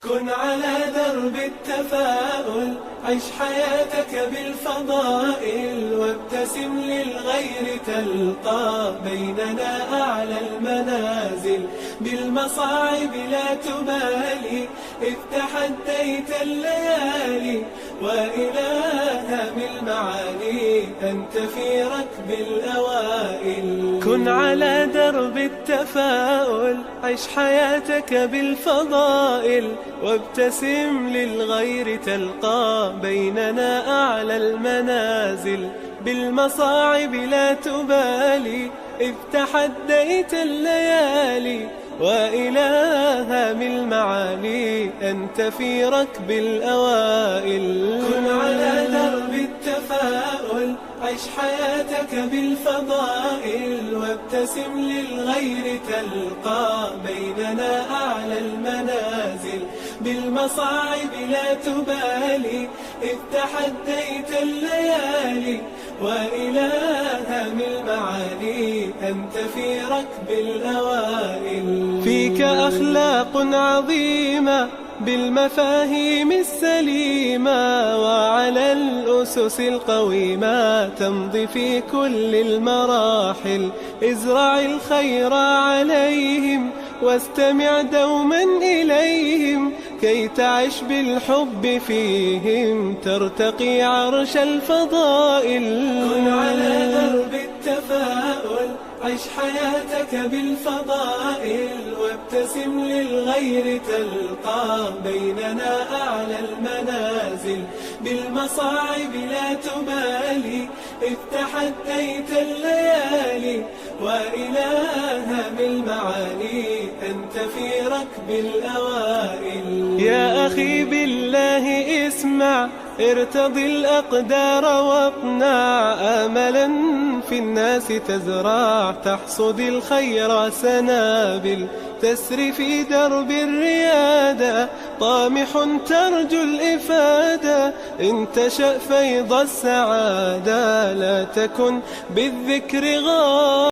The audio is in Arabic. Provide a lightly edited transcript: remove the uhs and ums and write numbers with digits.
كن على درب التفاؤل، عش حياتك بالفضائل، وابتسم للغير تلقى بيننا أعلى المنازل. بالمصاعب لا تبالي، إذ تحديت الليالي، وإلى هم المعالي أنت في ركب الأوائل. كن على درب التفاؤل، عش حياتك بالفضائل، وابتسم للغير تلقى بيننا أعلى المنازل. بالمصاعب لا تبالي، إذ تحديت الليالي، وإلى هم المعالي أنت في ركب الأوائل. كن على درب التفاؤل، عش حياتك بالفضائل، وابتسم للغير تلقى بيننا أعلى المنازل. بالمصاعب لا تبالي، إذ تحديت الليالي، وإلى هم المعالي أنت في ركب الأوائل. فيك أخلاق عظيمة بالمفاهيم السليمة، وعلى الأسس القويمة تمضي في كل المراحل. ازرع الخير عليهم، واستمع دوما إليهم، كي تعش بالحب فيهم ترتقي عرش الفضائل. كن على درب التفاؤل، عش حياتك بالفضائل، وابتسم للغير تلقى بيننا أعلى المنازل. بالمصاعب لا تبالي، إذ تحديت الليالي، وإلى هم المعالي أنت في ركب الأوائل. يا أخي بالله اسمع، ارتضي الأقدار واقنع، آملا في الناس تزرع، تحصد الخير سنابل. تسري في درب الريادة، طامح ترجو الإفادة، إن تشأ فيض السعادة، لا تكن بالذكر غافل.